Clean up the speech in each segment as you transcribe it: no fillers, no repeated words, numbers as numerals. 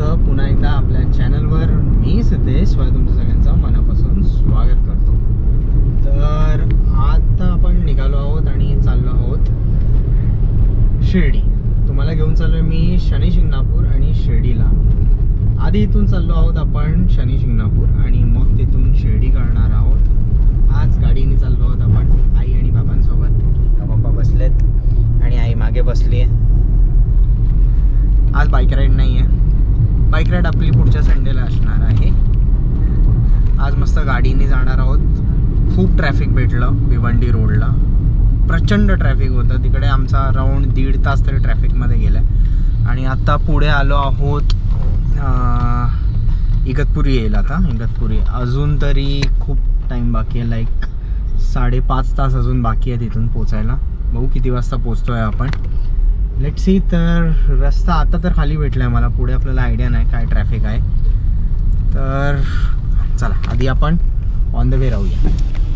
तुमचं पुन्हा एकदा आपल्या चॅनलवर. मी सिद्धेश तुमचं सगळ्यांचं मनापासून स्वागत करतो. तर आता आपण निघालो आहोत आणि चाललो आहोत शिर्डी. तुम्हाला घेऊन चाललो आहे मी शनी शिंगणापूर आणि शिर्डीला. आधी इथून चाललो आहोत आपण शनी शिंगणापूर आणि मग तिथून शिर्डी करणार आहोत. आज गाडीने चाललो आहोत आपण आई आणि बाबांसोबत. बाबा बसलेत आणि आई मागे बसली आहे. आज बाईक राईड नाही आहे. बाईक राईड आपली पुढच्या संडेला असणार आहे. आज मस्त गाडीने जाणार आहोत. खूप ट्रॅफिक भेटलं भिवंडी रोडला. प्रचंड ट्रॅफिक होतं तिकडे. आमचा अराऊंड 1.5 तास तरी ट्रॅफिकमध्ये गेला आहे. आणि आता पुढे आलो आहोत इगतपुरी येईल. आता इगतपुरी अजून तरी खूप टाईम बाकी आहे. लाईक 5.5 तास अजून बाकी आहे तिथून पोचायला. बघू किती वाजता पोचतो आहे आपण. Let's see. तर रस्ता आता तर खाली भेटला आहे मला. पुढे आपल्याला आयडिया नाही काय ट्रॅफिक आहे. तर चला आधी आपण ऑन द वे राहूया.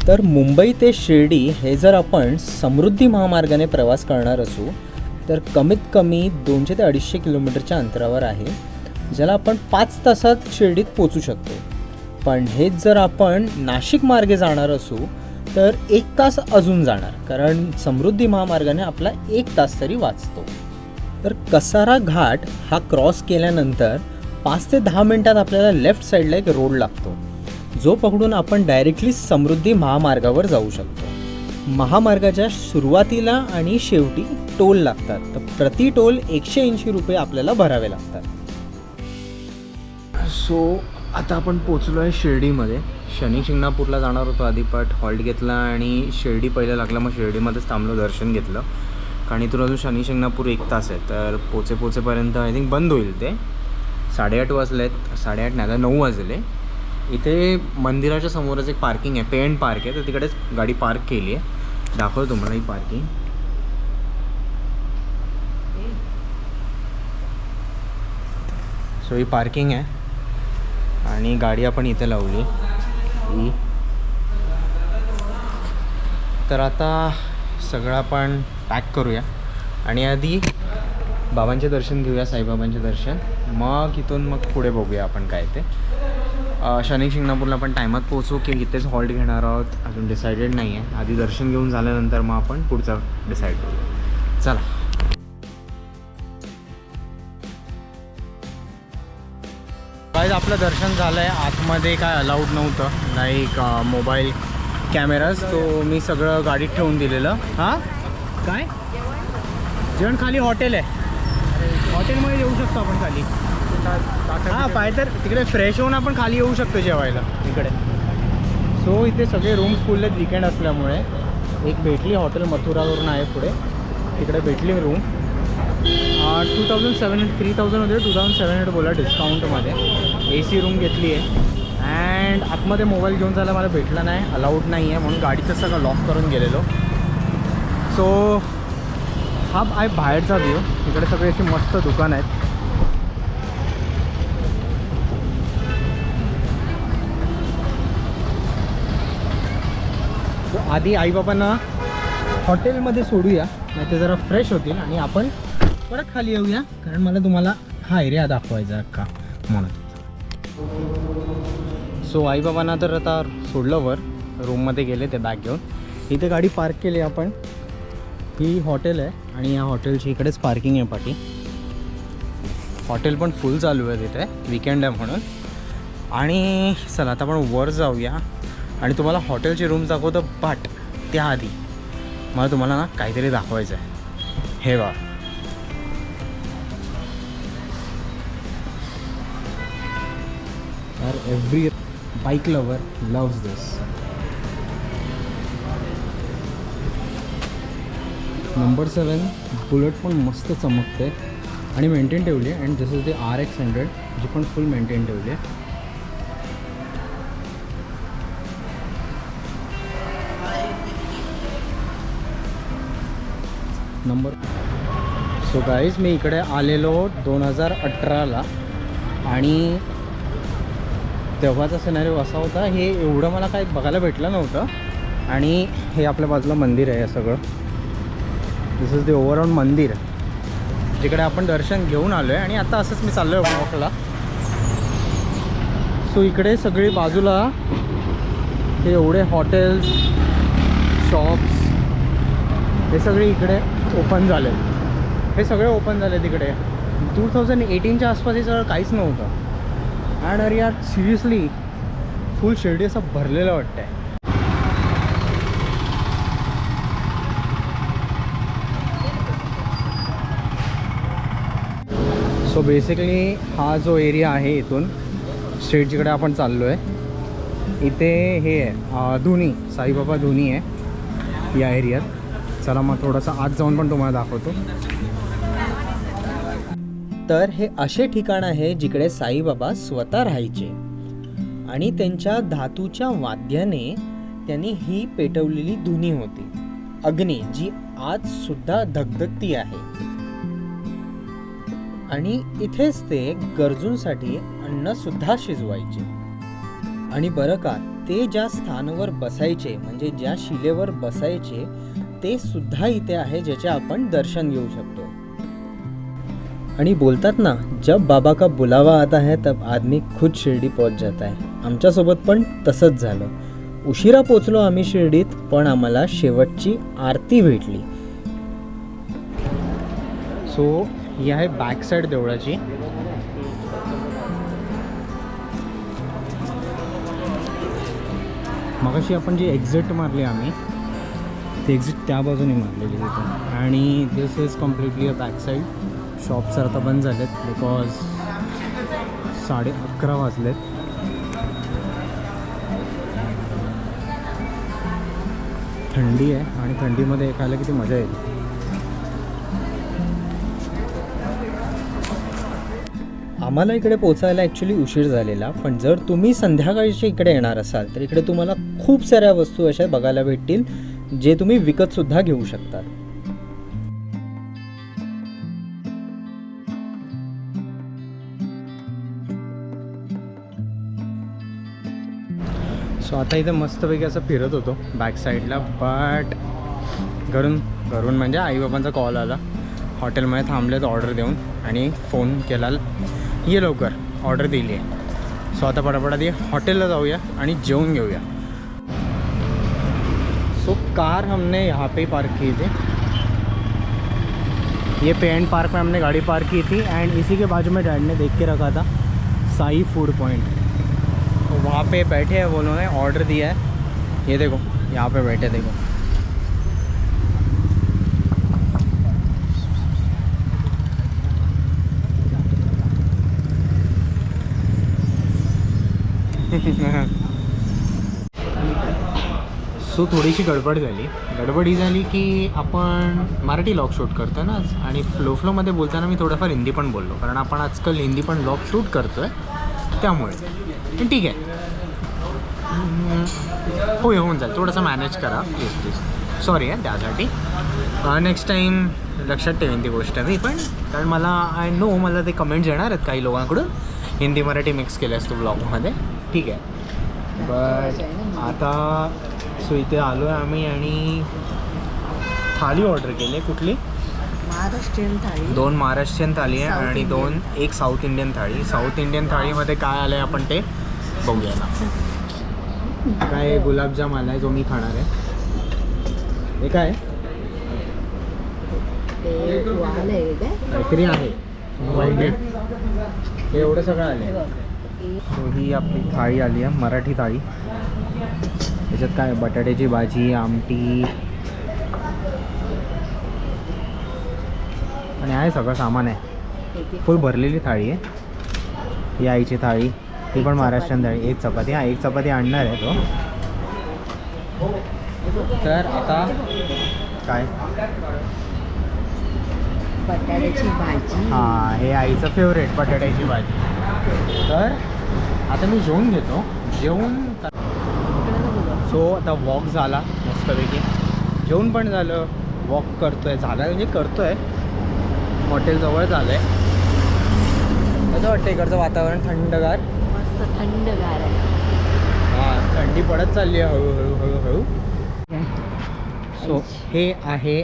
तर मुंबई ते शिर्डी हे जर आपण समृद्धी महामार्गाने प्रवास करणार असू तर कमीत कमी 200 ते 250 किलोमीटरच्या अंतरावर आहे, ज्याला आपण 5 तासात शिर्डीत पोचू शकतो. पण हेच जर आपण नाशिक मार्गे जाणार असू तर 1 तास अजून जाणार, कारण समृद्धी महामार्गाने आपला 1 तास तरी वाचतो. तर कसारा घाट हा क्रॉस केल्यानंतर 5 ते 10 मिनटात आपल्याला लेफ्ट साईडला एक रोड लागतो, जो पकडून आपण डायरेक्टली समृद्धी महामार्गावर जाऊ शकतो. महामार्गाच्या सुरुवातीला आणि शेवटी टोल लागतात. तर प्रति टोल 180 रुपये आपल्याला भरावे लागतात. सो आता आपण पोचलो आहे शिर्डीमध्ये. शनी शिंगणापूरला जाणार होतो आधी, बट हॉल्ट घेतला आणि शिर्डी पहिलं लागलं. मग शिर्डीमध्येच थांबलो, दर्शन घेतलं. कारण इथून अजून शनी शिंगणापूर 1 तास आहे. तर पोचेपर्यंत आय थिंक बंद होईल ते. 8:30 वाजलेत. 8:30 नाही, 9 वाजले. इथे मंदिराच्या समोरच एक पार्किंग आहे, पे अँड पार्क आहे. तर तिकडेच गाडी पार्क केली आहे. दाखवतो तुम्हाला ही पार्किंग. सो ही पार्किंग आहे आणि गाडी आपण इथे लावली. तर आता सगळं आपण पॅक करूया आणि आधी बाबांचे दर्शन घेऊया, साईबाबांचे दर्शन. मग इथून मग पुढे बघूया आपण काय ते. शनी शिंगणापूरला आपण टायमात पोहोचू की इथेच हॉल्ट घेणार आहोत अजून डिसाइडेड नाही आहे. आधी दर्शन घेऊन झाल्यानंतर मग आपण पुढचं डिसाईड करूया. चला. गाईज आपलं दर्शन झालं आहे. आतमध्ये काय अलाउड नव्हतं, लाईक मोबाईल कॅमेराज. तो मी सगळं गाडीत ठेवून दिलेलं. हां काय जेवण खाली हॉटेल आहे. हॉटेलमध्ये येऊ शकतो आपण खाली. हां पाय तर तिकडे फ्रेश होऊन आपण खाली येऊ शकतो जेवायला इकडे. सो इथे सगळे रूम्स फुल आहेत वीकेंड असल्यामुळे. एक भेटली हॉटेल मथुरावरून आहे पुढे, तिकडे भेटली रूम. 2700 3000 होते, 2700 बोला डिस्काउंटमध्ये. AC रूम घेतली आहे. अँड आतमध्ये मोबाईल घेऊन जायला मला भेटला नाही, अलाउड नाही आहे, म्हणून गाडीचं सगळं लॉक करून गेलेलो. सो हा आहे बाहेरचा व्ह्यू. इकडे सगळे अशी मस्त दुकान आहेत. आधी आईबाबांना हॉटेलमध्ये सोडूया, नाही ते जरा फ्रेश होतील आणि आपण परत खाली येऊया, कारण मला तुम्हाला हा एरिया दाखवायचा अख्खा म्हणून. सो आईबाबांना तर आता सोडलं वर, रूममध्ये गेले ते बॅग घेऊन. इथे गाडी पार्क केली आपण. ही हॉटेल आहे आणि या हॉटेलची इकडेच पार्किंग आहे पाठी. हॉटेल पण फुल चालू आहे तिथे, वीकेंड आहे म्हणून. आणि चला आता आपण वर जाऊया आणि तुम्हाला हॉटेलची रूम दाखवतो. बट त्याआधी मला तुम्हाला ना काहीतरी दाखवायचं आहे. हे बघा, एव्हरी बाईक लवर लव्स दिस. नंबर 7 बुलेट पण मस्त चमकते आणि मेंटेन ठेवली आहे. And this is the RX 100 जी पण फुल मेंटेन ठेवली आहे. नंबर. सो गाईज मी इकडे आलेलो 2018ला आणि तेव्हाचा सिनारिओ असा होता. हे एवढं मला काही बघायला भेटलं नव्हतं. आणि हे आपल्या बाजूला मंदिर आहे सगळं. दिस इज द ओव्हरऑल मंदिर जिकडे आपण दर्शन घेऊन आलो आहे. आणि आता असंच मी चाललो आहे वॉकला. सो इकडे सगळी बाजूला हे एवढे हॉटेल्स शॉप्स हे सगळे इकडे ओपन झाले. हे सगळे ओपन झाले तिकडे 2018च्या आसपास हे सगळं काहीच नव्हतं. अँड अरे यार सिरियसली फुल शिर्डी असं भरलेलं वाटतंय. सो बेसिकली हा जो एरिया आहे इथून स्ट्रीट जिकडे आपण चाललो आहे इथे हे आहे धुनी साईबाबा धुनी आहे या एरियात. चला मग थोडंसं आत जाऊन पण तुम्हाला दाखवतो. तर हे असे ठिकाण आहे जिकडे साईबाबा स्वतः राहायचे आणि त्यांच्या धातूच्या वाद्याने त्यांनी ही पेटवलेली धुनी होती अग्नी, जी आज सुद्धा धगधगती आहे. आणि इथेच ते गरजूंसाठी अन्न सुद्धा शिजवायचे. आणि बरं का, ते ज्या स्थानावर बसायचे म्हणजे ज्या शिलेवर बसायचे ते सुद्धा इथे आहे, ज्याचे आपण दर्शन घेऊ शकतो. आणि बोलतात ना, जब बाबा का बुलावा आता है तब आदमी खुद शिर्डी पहुंच जाता है. आमच्यासोबत पण तसंच झालं. उशिरा पोचलो आम्ही शिर्डीत, पण आम्हाला शेवटची आरती भेटली. सो ही आहे बॅक साईड देवळाची. मगाशी आपण जी एक्झिट मारली आम्ही ती एक्झिट त्या बाजूने मारलेली तिथून. आणि this is completely a back side. Shops आता बंद झालेत बिकॉज 11:30 वाजलेत. थंडी आहे आणि थंडीमध्ये खायला किती मजा येईल. आम्हाला इकडे पोचायला ॲक्च्युली उशीर झालेला, पण जर तुम्ही संध्याकाळच्या इकडे येणार असाल तर इकडे तुम्हाला खूप साऱ्या वस्तू अशा बघायला भेटतील जे तुम्ही विकतसुद्धा घेऊ शकतात. सो आता इथं मस्तपैकी असं फिरत होतो बॅक साईडला, बट घरून म्हणजे आईबाबांचा कॉल आला. हॉटेलमध्ये थांबलेत ऑर्डर देऊन आणि फोन केला, ये लवकर ऑर्डर दिली आहे. सो आता पटापट आधी हॉटेलला जाऊया आणि जेवून घेऊया. सो कार हमने यहाँ पे पार्क की थी, ये पे एंड पार्क में हमने गाड़ी पार्क की थी. एंड इसी के बाजू में डैड ने देख के रखा था साई फूड पॉइंट. तो वहाँ पे बैठे हैं वो लोगों ने ऑर्डर दिया है. ये देखो यहाँ पे बैठे, देखो सो थोडीशी गडबड ही झाली की आपण मराठी व्लॉग शूट करतो ना आणि फ्लोमध्ये बोलताना मी थोडंफार हिंदी पण बोललो, कारण आपण आजकाल हिंदी पण व्लॉग शूट करतो आहे त्यामुळे. पण ठीक आहे, होऊन जाईल. थोडंसं मॅनेज करा प्लीज. सॉरी आहे त्यासाठी. नेक्स्ट टाईम लक्षात ठेवेन ती गोष्ट मी पण, कारण मला आय नो मला ते कमेंट्स येणार आहेत काही लोकांकडून हिंदी मराठी मिक्स केल्यास तू ब्लॉगमध्ये. ठीक आहे, बट आता सो इथे आलो आहे आम्ही आणि थाली ऑर्डर केली आहे. कुठली? महाराष्ट्रीयन थाळी. 2 महाराष्ट्रीयन थाळी आहे आणि एक साऊथ इंडियन थाळी. साऊथ इंडियन थाळीमध्ये काय आलं आहे आपण ते बघूया ना. काय गुलाबजाम आला आहे जो मी खाणार आहे. हे काय काहीतरी आहे हे एवढं सगळं आलं. सो ही आपली थाळी आली आहे मराठी थाळी. त्याच्यात काय बटाट्याची भाजी, आमटी आणि आहे सगळं सामान आहे. फुल भरलेली थाळी आहे. ही आईची थाळी, ही पण महाराष्ट्रीयन थाळी. एक चपाती, एक चपाती आणणार आहे तो. तर आता काय बटाट्याची भाजी. हां, हे आईचं फेवरेट बटाट्याची भाजी. तर आता मी जेवून घेतो. सो आता वॉक झाला मस्तपैकी, जेवण पण झालं, वॉक करतोय म्हणजे करतोय. हॉटेल जवळ झालंय. कसं वाटतं इकडचं वातावरण? थंडगार, मस्त थंडगार आहे. हां, थंडी पडत चालली आहे हळूहळू. सो हे आहे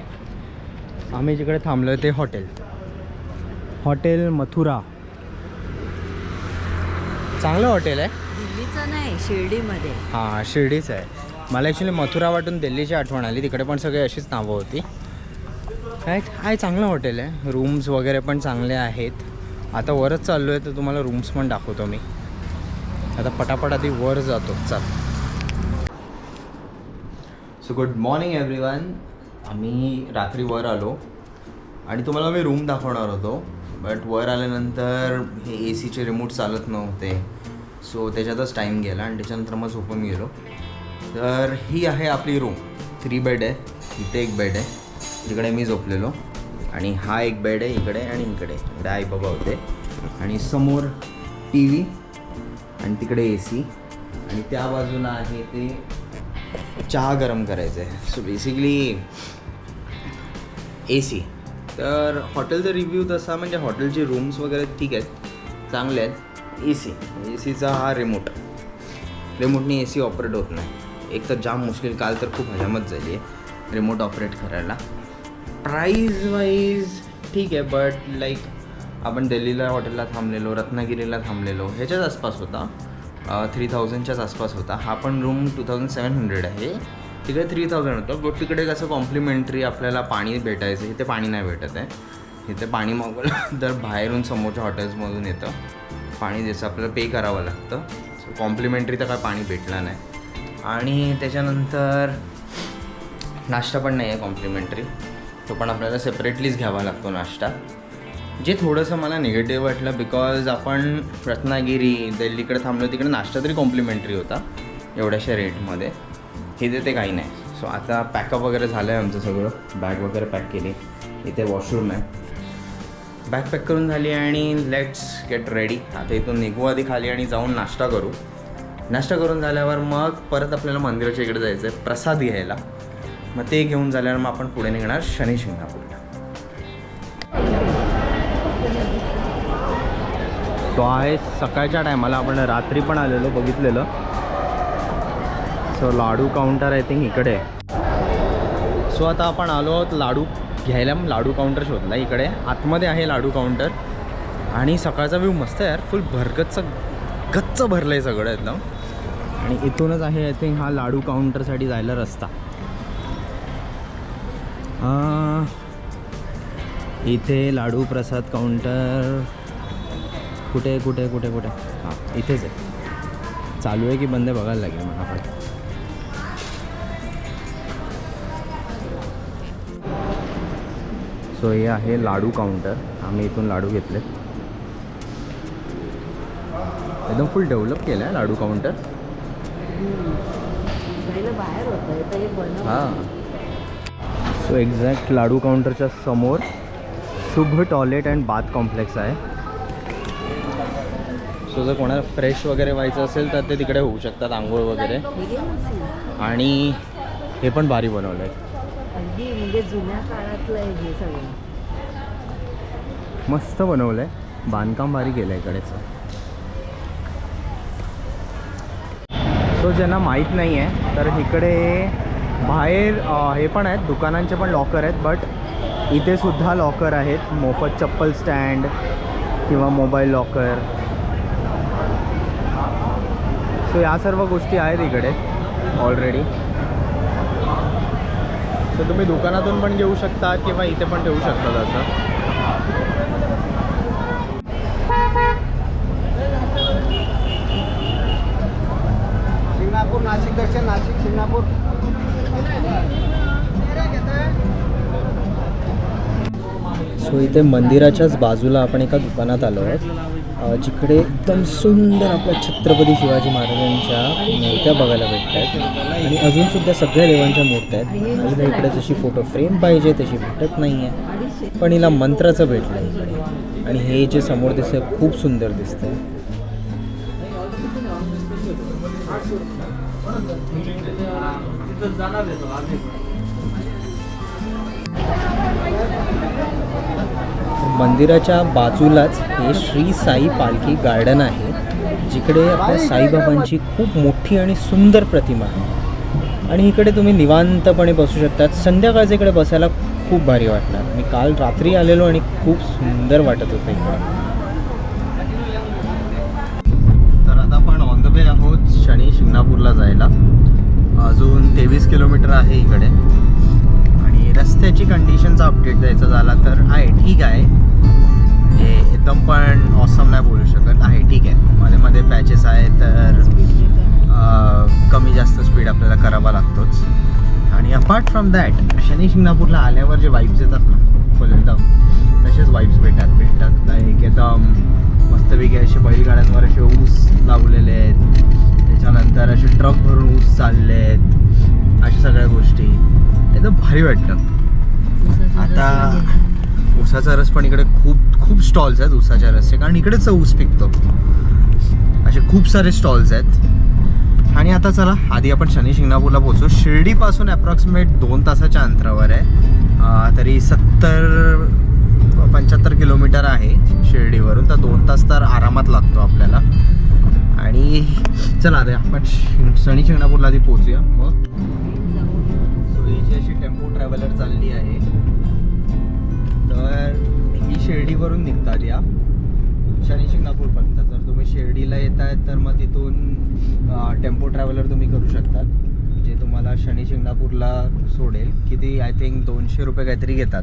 आम्ही जिकडे थांबलो ते हॉटेल मथुरा. चांगलं हॉटेल आहे. दिल्लीचं नाही, शिर्डीमध्ये. हां शिर्डीच आहे. मला ॲक्च्युली मथुरा वाटून दिल्लीची आठवण आली. तिकडे पण सगळे अशीच नावं होती. काय चांगलं हॉटेल आहे. रूम्स वगैरे पण चांगले आहेत. आता वरच चाललो आहे तर तुम्हाला रूम्स पण दाखवतो मी. आता पटापट आधी वर जातो. चल. So good morning everyone. आम्ही रात्री वर आलो आणि तुम्हाला मी रूम दाखवणार होतो. बट वर आल्यानंतर हे ए सीचे रिमोट चालत नव्हते. सो त्याच्यातच टाईम गेला आणि त्याच्यानंतर मग झोपून गेलो. तर ही आहे आपली रूम. 3 बेड आहे. इथे एक बेड आहे, इकडे मी झोपलेलो. आणि हा एक बेड आहे इकडे आणि इकडे आई बाबा होते. आणि समोर टी व्ही आणि तिकडे ए सी. आणि त्या बाजूला आहे ते चहा गरम करायचं आहे. सो बेसिकली ए सी. तर हॉटेलचा रिव्ह्यू तसा म्हणजे हॉटेलचे रूम्स वगैरे ठीक आहेत, चांगले आहेत. ए सीचा हा रिमोटने ए सी ऑपरेट होत नाही. एक तर जाम मुश्किल, काल तर खूप हजामत झाली आहे रिमोट ऑपरेट करायला. प्राईज वाईज ठीक आहे, बट लाईक आपण दिल्लीला हॉटेलला थांबलेलो, रत्नागिरीला थांबलेलो, ह्याच्याच आसपास होता. 3000च्याच आसपास होता. हा पण रूम 2700 आहे. तिकडे 3000 होतं. बट तिकडे कसं कॉम्प्लिमेंटरी आपल्याला पाणी भेटायचं. इथे पाणी नाही भेटत आहे. इथे पाणी मागवलं तर बाहेरून समोरच्या हॉटेल्समधून येतं पाणी, ज्याचं आपल्याला पे करावं लागतं. सो कॉम्प्लिमेंटरी तर काय पाणी भेटलं नाही. आणि त्याच्यानंतर नाश्ता पण नाही आहे कॉम्प्लिमेंटरी. तो पण आपल्याला सेपरेटलीच घ्यावा लागतो नाश्ता, जे थोडंसं मला निगेटिव्ह वाटलं. बिकॉज आपण रत्नागिरी दिल्लीकडे थांबलो, तिकडे नाश्ता तरी कॉम्प्लिमेंटरी होता एवढ्याशा रेटमध्ये. हे ते काही नाही. सो आता पॅकअप वगैरे झालं आहे आमचं सगळं. बॅग वगैरे पॅक केली. इथे वॉशरूम आहे. बॅग पॅक करून झाली आणि लेट्स गेट रेडी. आता इथून निघू आधी खाली आणि जाऊन नाश्ता करू. नाश्ता करून झाल्यावर मग परत आपल्याला मंदिराच्या इकडे जायचं आहे प्रसाद घ्यायला. मग ते घेऊन झाल्यावर मग आपण पुढे निघणार शनी शिंगणापूरला. तो आहे सकाळच्या टायमाला. आपण रात्री पण आलेलो, बघितलेलं. So laddu counter I think इकडे आहे. सो आता आपण आलो आहोत लाडू घ्यायला. लाडू काउंटर शोधला. इकडे आतमध्ये आहे लाडू काउंटर. आणि सकाळचा व्ह्यू मस्त आहे यार. फुल गच्च भरलं आहे सगळं एकदम. आणि इथूनच आहे आय थिंक हा लाडू काउंटरसाठी जायला रस्ता. इथे लाडू प्रसाद काउंटर कुठे हां इथेच आहे. चालू आहे की बंद आहे बघायला लागेल मला पण. सो हे आहे लाडू काउंटर. आम्ही इथून लाडू घेतले. एकदम फुल डेव्हलप केलं आहे लाडू काउंटर. बाहेर होतं. हां. सो एक्झॅक्ट लाडू काउंटरच्या समोर शुभ टॉयलेट अँड बाथ कॉम्प्लेक्स आहे. सो जर कोणाला फ्रेश वगैरे व्हायचं असेल तर ते तिकडे होऊ शकतात, आंघोळ वगैरे. आणि हे पण भारी बनवलं आहे. अगदी म्हणजे जुन्या काळातलं आहे हे सगळं. मस्त बनवलं आहे. बांधकाम भारी केलं आहे इकडेचं. सो ज्यांना माहीत नाही आहे तर इकडे बाहेर हे पण आहेत, दुकानांचे पण लॉकर आहेत. बट इथे सुद्धा लॉकर आहेत. मोफत चप्पल स्टँड किंवा मोबाईल लॉकर. सो या सर्व गोष्टी आहेत इकडे ऑलरेडी. सो तुम्ही दुकानातून पण घेऊ शकता किंवा इथे पण ठेवू शकता असं. शिंगणापूर नाशिक दर्शन, नाशिक शिंगणापूर. सो इथे मंदिराच्याच बाजूला आपण एका दुकानात आलो आहोत, जिकडे एकदम सुंदर आपल्या छत्रपती शिवाजी महाराजांच्या मूर्त्या बघायला भेटतात. आणि अजूनसुद्धा सगळ्या देवांच्या मूर्त्या आहेत. आणि इकडे जशी फोटो फ्रेम पाहिजे तशी भेटत नाही आहे, पण हिला मंत्राचं भेटलं आहे इकडे. आणि हे जे समोर दिसतं खूप सुंदर दिसतं. मंदिराच्या बाजूलाच हे श्री साई पालखी गार्डन आहे, जिकडे आपल्या साईबाबांची खूप मोठी आणि सुंदर प्रतिमा आहे. आणि इकडे तुम्ही निवांतपणे बसू शकतात. संध्याकाळच्या इकडे बसायला खूप भारी वाटणार. मी काल रात्री आलेलो आणि खूप सुंदर वाटत होतं इकडे. तर आता आपण ऑन द वे अजून 23 किलोमीटर आहे इकडे. आणि रस्त्याची कंडिशनचा अपडेट द्यायचा झाला तर आहे ठीक आहे, म्हणजे एकदम पण ऑसम नाही बोलू शकत, आहे ठीक आहे. मध्ये मध्ये पॅचेस आहेत तर कमी जास्त स्पीड आपल्याला करावा लागतोच. आणि अपार्ट फ्रॉम दॅट शनी शिंगणापूरला आल्यावर जे वाईब्स येतात ना फुल एकदम तसेच वाईब्स भेटतात लाईक एकदम मस्तपैकी असे बैलगाड्यांवर असे ऊस लावलेले आहेत, त्याच्यानंतर असे ट्रक भरून ऊस चालले आहेत, अशा सगळ्या गोष्टी एकदम भारी वाटतं. आता ऊसाचा रस पण इकडे खूप खूप स्टॉल्स आहेत ऊसाच्या रसचे, कारण इकडेच ऊस पिकतो, असे खूप सारे स्टॉल्स आहेत. आणि आता चला आधी आपण शनी शिंगणापूरला पोहोचू. शिर्डीपासून अप्रॉक्सिमेट 2 तासाच्या अंतरावर आहे, तरी 70-75 किलोमीटर आहे शिर्डीवरून, तर 2 तास तर आरामात लागतो आपल्याला. आणि चला आता आपण शनी शिंगणापूरला आधी पोहोचूया मग. सो ही जी अशी टेम्पो ट्रॅव्हलर चालली आहे तर ही शिर्डीवरून निघतात या शनी शिंगणापूरपर्यंत. जर तुम्ही शिर्डीला येत आहेत तर मग तिथून टेम्पो ट्रॅव्हलर तुम्ही करू शकतात, जे तुम्हाला शनी शिंगणापूरला सोडेल. किती आय थिंक 200 रुपये काहीतरी घेतात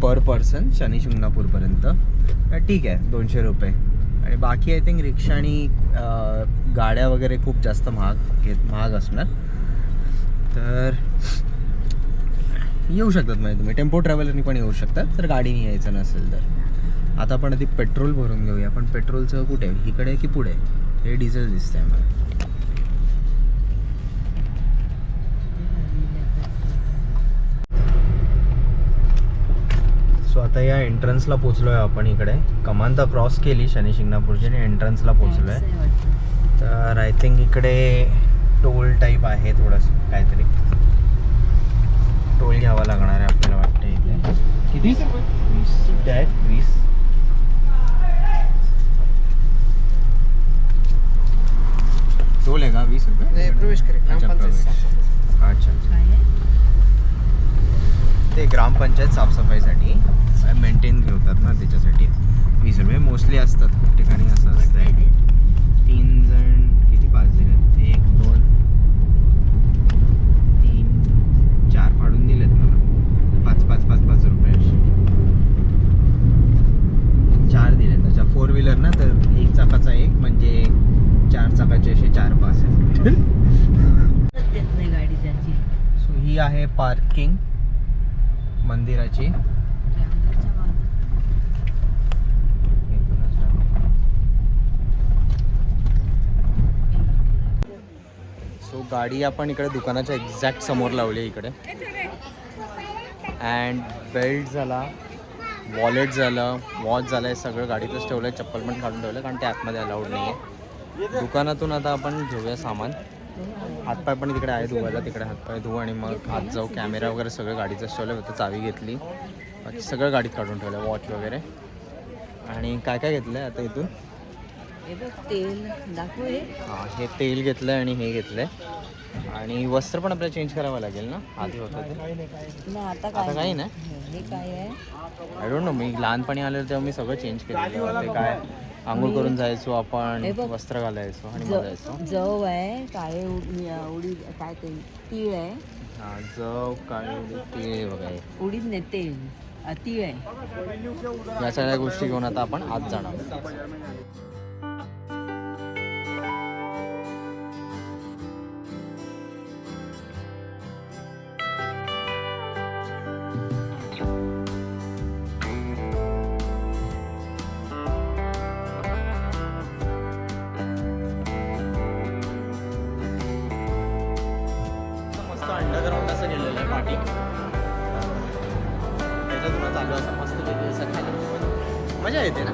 पर पर्सन शनी शिंगणापूरपर्यंत. ठीक आहे 200 रुपये. आणि बाकी आय थिंक रिक्षा आणि गाड्या वगैरे खूप जास्त महाग असणार. तर येऊ शकतात म्हणजे तुम्ही टेम्पो ट्रॅव्हलरनी पण येऊ शकतात, तर गाडीने यायचं नसेल तर. आता आपण आधी पेट्रोल भरून घेऊया. पण पेट्रोलचं कुठे, इकडे की पुढे? हे डिझेल दिसतंय मला. सो आता या एंट्रन्सला पोचलो आहे आपण. इकडे कमान तर क्रॉस केली शनी शिंगणापूरची आणि एंट्रन्सला पोचलो आहे. तर आय थिंक इकडे टोल टाईप आहे, थोडंसं काहीतरी टोल घ्यावा लागणार आहे आपल्याला वाटतं इथे. किती? 20 आहेत. 20 टोल आहे का? 20 रुपये प्रवेश करेल. अच्छा. ते ग्रामपंचायत साफसफाईसाठी मेंटेन ठेवतात ना, त्याच्यासाठी 20 रुपये मोस्टली असतात. खूप ठिकाणी असं असतं. 3 जण किती पास दिलेत? 1 2 3 4 फाडून दिलेत मला. 5 रुपये असे 4 दिलेत. अच्छा 4 व्हीलर ना, तर 1 चाकाचा 1 म्हणजे 4 चाकाचे असे 4 पास आहेत. गाडी त्याची. सो ही आहे पार्किंग मंदिराची. सो गाडी आपण इकडे दुकानाच्या एक्झॅक्ट समोर लावली आहे इकडे. अँड बेल्ट झाला, वॉलेट झालं, वॉच झालं, हे सगळं गाडीतच ठेवलं आहे. चप्पल पण काढून ठेवलं कारण ते आतमध्ये अलाउड नाही आहे. दुकानातून आता आपण घेऊया सामान. हातपाय पण तिकडे आहे धुवायला, तिकडे हातपाय धुवू आणि मग हात जाऊ. कॅमेरा वगैरे सगळं गाडीचंच ठेवलं होतं, चावी घेतली, बाकी सगळं गाडीत काढून ठेवलं, वॉच वगैरे. आणि काय काय घेतलं आहे आता इथून? हे बघ तेल दाखव. हां हे तेल घेतलं आहे आणि हे घेतलं आहे. आणि वस्त्र पण आपल्याला चेंज करावं लागेल ना, आधी होतं ते. नाही आता काही नाही. हे काय आहे? I don't know. मी लहानपणी आलेलं तेव्हा मी सगळं चेंज केलेलं होतं. काय आंघोळ करून जायचो आपण, वस्त्र घालायचो आणि मग जायचो. जव आहे, काळे उडीद काय ते तीळ आहे. हां जव काळे तीळ वगैरे. उडीद नाही तेल, तीळ आहे. या सगळ्या गोष्टी घेऊन आता आपण आत जाणार. अंडरग्राऊंड असं गेलेलं आहे पाठी, त्याच्यातूनच चालू असं मस्त वेगळी असं खायला मजा येते ना.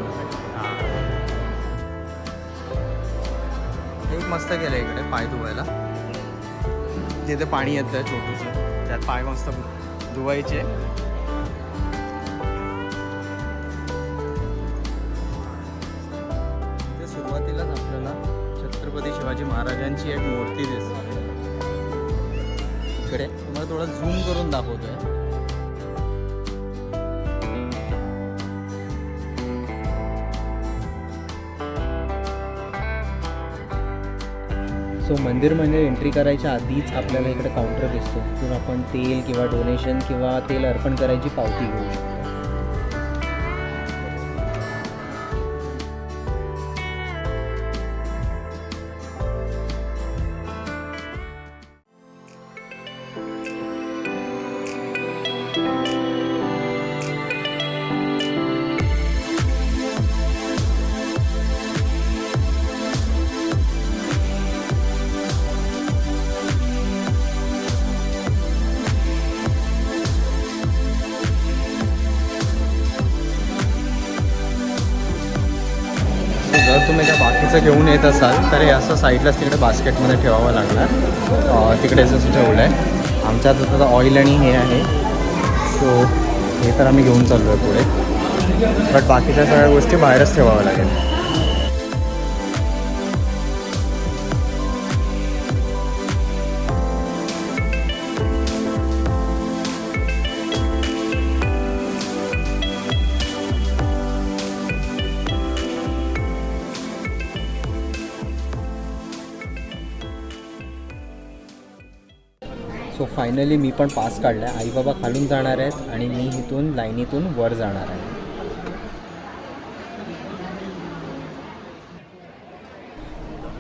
एक मस्त गेलं इकडे पाय धुवायला. तिथे पाणी येतं छोटंसं, त्यात पाय मस्त धुवायचे. ते सुरुवातीलाच आपल्याला छत्रपती शिवाजी महाराजांची एक मूर्ती दिसते. इकडे तुम्हाला थोडं झूम करून दाखवतोय. सो मंदिरमध्ये एंट्री करायच्या आधीच आपल्याला इकडे काउंटर दिसतो, तिथून आपण तेल किंवा डोनेशन किंवा तेल अर्पण करायची पावती घेऊ शकतो. जर तुम्ही त्या बाकीचं घेऊन येत असाल तर हे असं साईडलाच तिकडे बास्केटमध्ये ठेवावं लागणार. तिकडे जसं ठेवलं आहे आमच्यात आता ऑइल आणि हे आहे. सो हे तर आम्ही घेऊन चाललो आहे पुढे, बट बाकीच्या सगळ्या गोष्टी बाहेरच ठेवाव्या लागेल. सो फायनली मी पण पास काढला आहे. आई बाबा खालून जाणार आहेत आणि मी इथून लाईनीतून वर जाणार आहे.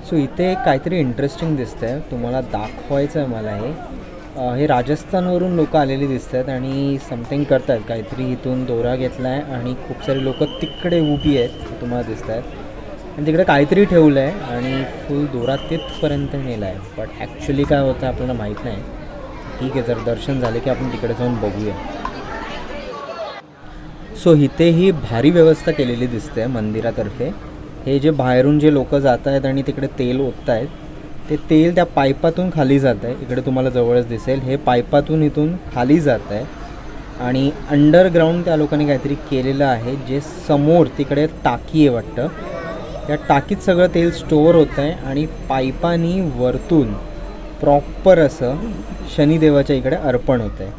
सो इथे एक काहीतरी इंटरेस्टिंग दिसतं आहे, तुम्हाला दाखवायचं आहे मला. हे राजस्थानवरून लोक आलेली दिसत आहेत आणि समथिंग करत आहेत काहीतरी. इथून दोरा घेतला आहे आणि खूप सारे लोक तिकडे उभी आहेत तुम्हाला दिसत आहेत, आणि तिकडे काहीतरी ठेवलं आहे आणि फुल दोरा तिथपर्यंत नेला आहे. बट ॲक्च्युली काय होतं आपल्याला माहीत नाही. ठीक आहे, जर दर्शन झाले की आपण तिकडे जाऊन बघूया. सो इथे ही भारी व्यवस्था केलेली दिसते मंदिरातर्फे. हे जे बाहेरून जे लोक जात आहेत आणि तिकडे तेल ओतत आहेत, ते तेल त्या पाईपातून खाली जात आहे. इकडे तुम्हाला जवळच दिसेल, हे पाईपातून इथून खाली जात आहे आणि अंडरग्राऊंड त्या लोकांनी काहीतरी केलेलं आहे, जे समोर तिकडे टाकी आहे वाटतं. त्या टाकीत सगळं तेल स्टोअर होतं आहे आणि पाईपानी वरतून प्रॉपर असं शनिदेवाच्या इकडे अर्पण होतं आहे.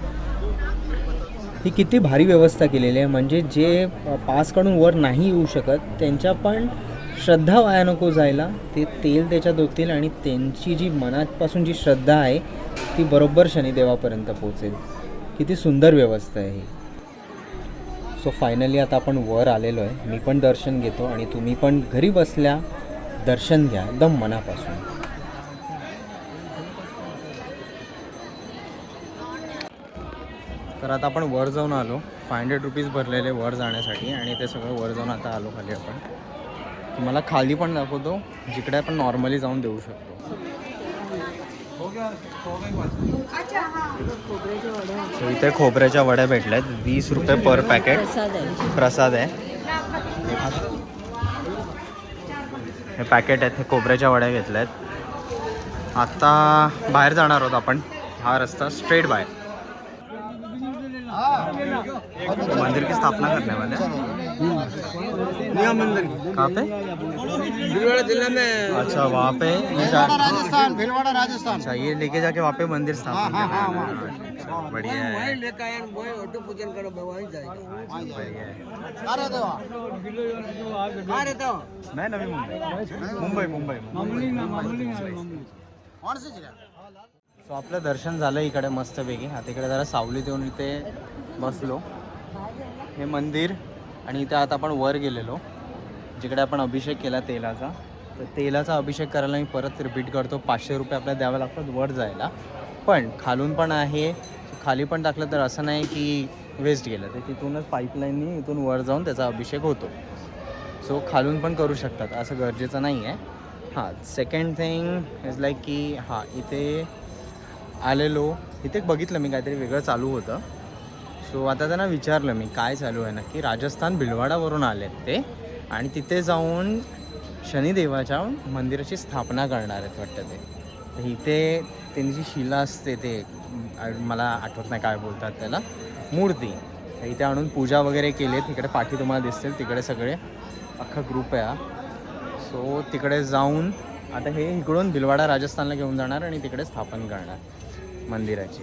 ही किती भारी व्यवस्था केलेली आहे, म्हणजे जे पास काढून वर नाही येऊ शकत त्यांच्या पण श्रद्धा वाया नको जायला. ते तेल त्याच्यात होतील आणि त्यांची जी मनापासून जी श्रद्धा आहे ती बरोबर शनिदेवापर्यंत पोहोचेल. किती सुंदर व्यवस्था आहे ही. सो फायनली आता आपण वर आलेलो आहे. मी पण दर्शन घेतो आणि तुम्ही पण घरी बसल्या दर्शन घ्या एकदम मनापासून. तर आता आपण वर जाऊन आलो. 500 रुपीज भरलेले वर जाण्यासाठी आणि ते सगळं वर जाऊन आता आलो खाली. आपण तुम्हाला खाली पण दाखवतो जिकडे आपण नॉर्मली जाऊन देऊ शकतो. सो इथे खोबऱ्याच्या वड्या भेटल्या आहेत 20 रुपये पर पॅकेट. प्रसाद आहे. हे पॅकेट आहेत, हे खोबऱ्याच्या वड्या घेतल्या आहेत. आता बाहेर जाणार आहोत आपण. हा रस्ता स्ट्रेट बाहेर. मंदिर की स्थापना करने वाले मंदिर कहाँ पे? भीलवाड़ा जिला में. अच्छा वहाँ पे राजस्थान, भीलवाड़ा राजस्थान. अच्छा ये लेके जाके वहाँ पे मंदिर स्थापना करना. बढ़िया है. पूजन करो वहीं जाएगा. मैं नवी मुंबई. सो आपलं दर्शन झालं इकडे मस्तपैकी. आता इकडे जरा सावलीत येऊन इथे बसलो. हे मंदिर आणि इथे आता आपण वर गेलेलो जिकडे आपण अभिषेक केला तेलाचा. तर तेलाचा अभिषेक करायला मी परत रिपीट करतो, 500 रुपये आपल्याला द्यावे लागतात वर जायला. पण खालून पण आहे, खाली पण टाकलं तर असं नाही की वेस्ट गेलं. तर तिथूनच पाईपलाईननी इथून वर जाऊन त्याचा अभिषेक होतो. सो खालून पण करू शकतात, असं गरजेचं नाही आहे. हां, सेकंड थिंग इज लाईक की हां इथे आलेलो, इथे बघितलं मी काहीतरी वेगळं चालू होतं. सो आता त्यांना विचारलं मी काय चालू आहे नक्की. राजस्थान भिलवाडावरून आले ते आणि तिथे जाऊन शनिदेवाच्या मंदिराची स्थापना करणार आहेत वाटतं ते. तर इथे त्यांची शिला असते, ते मला आठवत नाही काय बोलतात त्याला, मूर्ती. तर इथे आणून पूजा वगैरे केली आहे. तिकडे पाठी तुम्हाला दिसतील, तिकडे सगळे अख्खा ग्रुप आहे हा. सो तिकडे जाऊन आता हे इकडून भिलवाडा राजस्थानला घेऊन जाणार आणि तिकडे स्थापन करणार मंदिराची.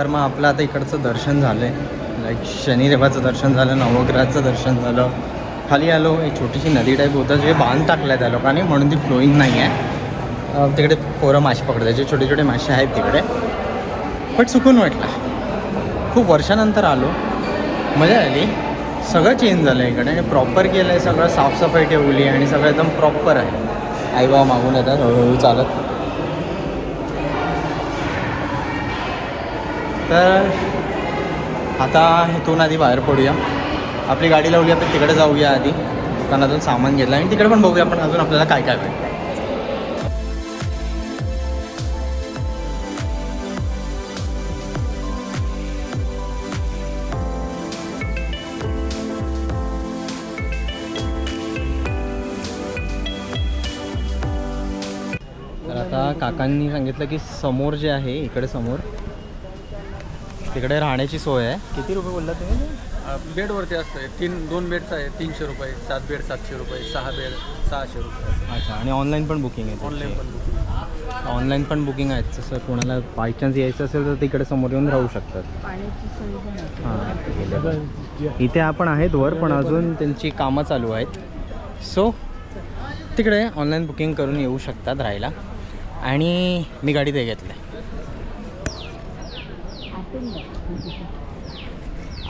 तर मग आपलं आता इकडचं दर्शन झालं आहे, लाईक शनिदेवाचं दर्शन झालं, नवग्रहाचं दर्शन झालं. खाली आलो, एक छोटीशी नदी टाईप होतं जे बांध टाकलं आहे त्या लोकांनी, म्हणून ती फ्लोईंग नाही आहे. तिकडे पोरं मासे पकडतात, जे छोटे छोटे मासे आहेत तिकडे. बट सुकून वाटला, खूप वर्षानंतर आलो, मजा आली. सगळं चेंज झालं आहे इकडे आणि प्रॉपर केलं आहे, सगळं साफसफाई ठेवली आणि सगळं एकदम प्रॉपर आहे. आई बाबा मागून येतात हळूहळू चालत. तर आता इथून आधी बाहेर पडूया, आपली गाडी लावली, आपण तिकडे जाऊया आधी, दुकानातून सामान घेतलं आणि तिकडे पण बघूया आपण अजून आपल्याला काय काय भेटतं. तर आता काकांनी सांगितलं की समोर जे आहे इकडे समोर तिकडे राहण्याची सोय आहे. किती रुपये बोलला तुम्ही? बेडवरती असतं, 2 बेडचं आहे 300 रुपये, 7 बेड 700 रुपये, 6 बेड 600 रुपये. अच्छा, आणि ऑनलाईन पण बुकिंग आहे? ऑनलाईन पण बुकिंग. ऑनलाईन पण बुकिंग आहे. तसं कोणाला बाय चान्स यायचं असेल तर तिकडे समोर येऊन राहू शकतात. पाण्याची सोय पण आहे. हां, इथे आपण आहेत वर, पण अजून त्यांची कामं चालू आहेत. सो तिकडे ऑनलाईन बुकिंग करून येऊ शकतात राहायला. आणि मी गाडी ते घेतलं आहे.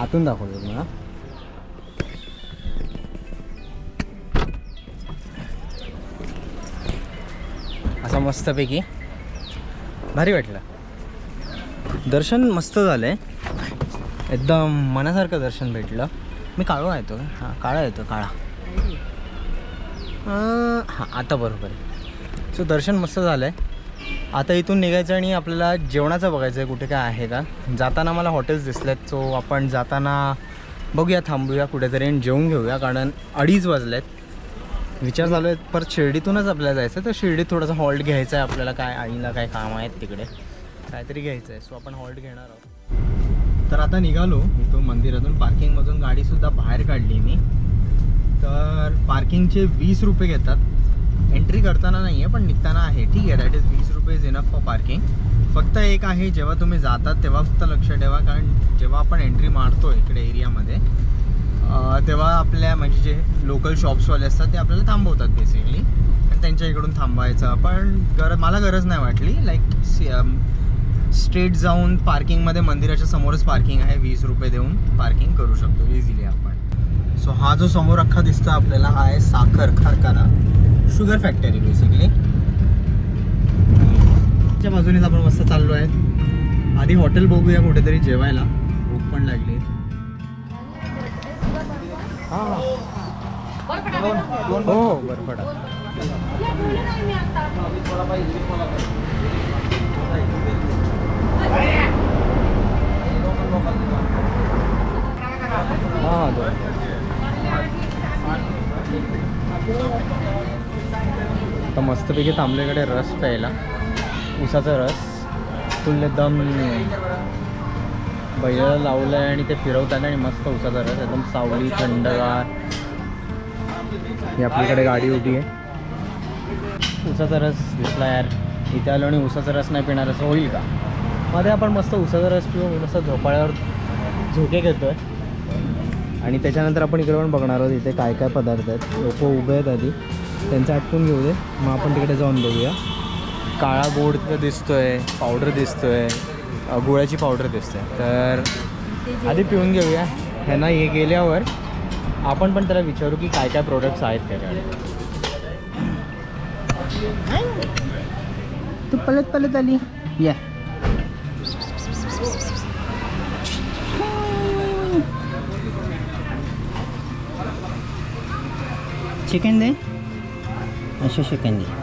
आतून दाखवतो तुम्हाला. असं मस्तपैकी भारी वाटलं. दर्शन मस्त झालं आहे, एकदम मनासारखं दर्शन भेटलं. मी काळा येतो, हां काळा येतो, काळा. हां आता बरोबर आहे. सो दर्शन मस्त झालं आहे. आता इथून निघायचं आणि आपल्याला जेवणाचं बघायचं आहे कुठे काय आहे का. जाताना मला हॉटेल्स दिसलेत, सो आपण जाताना बघूया, थांबूया कुठेतरी आणि जेवून घेऊया, कारण 2:30 वाजलेत. विचार चालू आहे परत शिर्डीतूनच आपल्याला जायचं, तर शिर्डीत थोडासा हॉल्ट घ्यायचा आहे आपल्याला. काय आईला काय काम आहेत तिकडे, काहीतरी घ्यायचं आहे, सो आपण हॉल्ट घेणार आहोत. तर आता निघालो इथून मंदिरातून. पार्किंगमधून गाडीसुद्धा बाहेर काढली मी. तर पार्किंगचे 20 रुपये घेतात. एंट्री करताना नाही आहे पण निघताना आहे, ठीक आहे. दॅट इज 20 रुपये इज इनफ फॉर पार्किंग. फक्त एक आहे, जेव्हा तुम्ही जातात तेव्हा फक्त लक्ष ठेवा, कारण जेव्हा आपण एंट्री मारतो इकडे एरियामध्ये तेव्हा आपल्या म्हणजे जे लोकल शॉप्सवाले असतात ते आपल्याला थांबवतात बेसिकली, आणि त्यांच्या इकडून थांबायचं. पण मला गरज नाही वाटली. लाईक स्ट्रेट जाऊन पार्किंगमध्ये मंदिराच्या समोरच पार्किंग आहे, 20 रुपये देऊन पार्किंग करू शकतो इझिली आपण. सो हा जो समोर अख्खा दिसतो आपल्याला, हा आहे साखर कारखाना, शुगर फॅक्टरी बेसिकली. च्या बाजूनेच आपण मस्त चाललो आहे. आधी हॉटेल बघूया कुठेतरी जेवायला, भूक पण लागली. हो बरफडा. हां आता मस्तपैकी थांबल्याकडे रस प्यायला, उसाचा रस फुल एकदम बैलाला लावलं आहे आणि ते फिरवताना, आणि मस्त उसाचा रस एकदम सावली थंडगार. ही आपल्याकडे गाडी उभी आहे. उसाचा रस दिसला यार, इथे आलो आणि उसाचा रस नाही पिणार असं होईल का. मध्ये आपण मस्त उसाचा रस पिऊन मस्त झोपाळ्यावर झोके घेतो आहे. आणि त्याच्यानंतर आपण इकडे पण बघणार आहोत इथे काय काय पदार्थ आहेत. लोक उभे आहेत, आधी त्यांचं आटपून घेऊ दे, मग आपण तिकडे जाऊन बघूया. काळा गोड दिसतोय, पावडर दिसतोय, गुळाची पावडर दिसते. तर आधी पिऊन घेऊया. ह्यांना हे गेल्यावर आपण पण त्याला विचारू की काय काय प्रोडक्ट्स आहेत त्याच्याकडे. तू पलत पलत आली या. चिकन दे, अच्छा चिकन दे.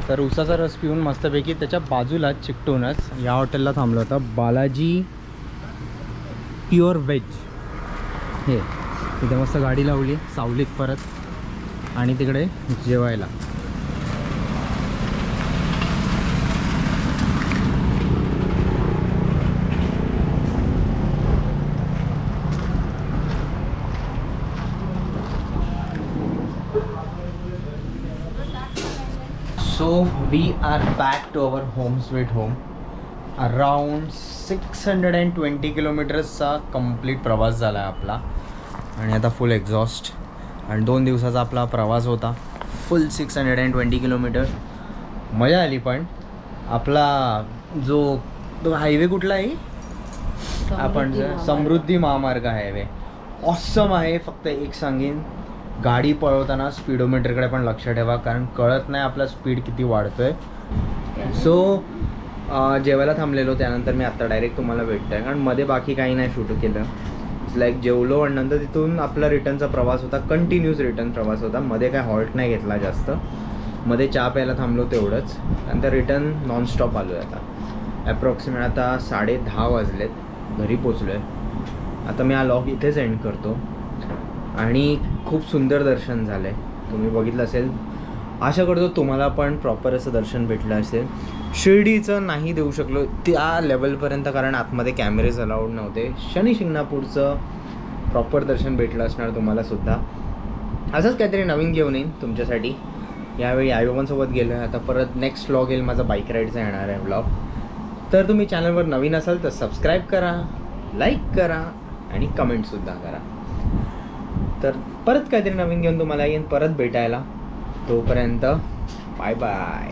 तर उसाचा रस पिऊन मस्तपैकी त्याच्या बाजूला चिकटूनच या हॉटेलला थांबलो होता, बालाजी प्युअर व्हेज. हे तिथे मस्त गाडी लावली सावलीत परत आणि तिकडे जेवायला. So we are back to our home sweet home. Around 620 किलोमीटर्सचा कंप्लीट प्रवास झाला आहे आपला आणि आता फुल एक्झॉस्ट. आणि 2 दिवसाचा आपला प्रवास होता, फुल 620 किलोमीटर. मजा आली. पण आपला जो हायवे कुठला आहे आपण समृद्धी महामार्ग हायवे ऑसम आहे. फक्त एक सांगेन, गाडी पळवताना स्पीडोमीटरकडे पण लक्ष ठेवा, कारण कळत नाही आपला स्पीड किती वाढतोय. सो जेवायला थांबलेलो, त्यानंतर मी आत्ता डायरेक्ट तुम्हाला भेटतो आहे, कारण मध्ये बाकी काही नाही शूट केलं. लाईक जेवलो आणि नंतर तिथून आपला रिटर्नचा प्रवास होता, कंटिन्यूस रिटर्न प्रवास होता. मध्ये काय हॉल्ट नाही घेतला जास्त, मध्ये चहा प्यायला थांबलो तेवढंच. नंतर रिटर्न नॉनस्टॉप आलो आहे. आता ॲप्रॉक्सिमेट आता 10:30 वाजलेत, घरी पोचलो आहे. आता मी हा लॉग इथेच एंड करतो. आणि खूप सुंदर दर्शन झालं आहे, तुम्ही बघितलं असेल. आशा करतो तुम्हाला पण प्रॉपर असं दर्शन भेटलं असेल. शिर्डीचं नाही देऊ शकलो त्या लेवलपर्यंत, कारण आतमध्ये कॅमेरेज अलाउड नव्हते. शनी शिंगणापूरचं प्रॉपर दर्शन भेटलं असणार तुम्हालासुद्धा. असंच काहीतरी नवीन घेऊन येईन तुमच्यासाठी. यावेळी आईबाबांसोबत गेलो आहे. आता परत नेक्स्ट व्लॉग येईल माझा बाईक राईडचा येणार आहे व्लॉग. तर तुम्ही चॅनलवर नवीन असाल तर सबस्क्राईब करा, लाईक करा आणि कमेंटसुद्धा करा. तर परत काहीतरी नवीन घेऊन तुम्हाला येईन परत भेटायला. तोपर्यंत बाय बाय.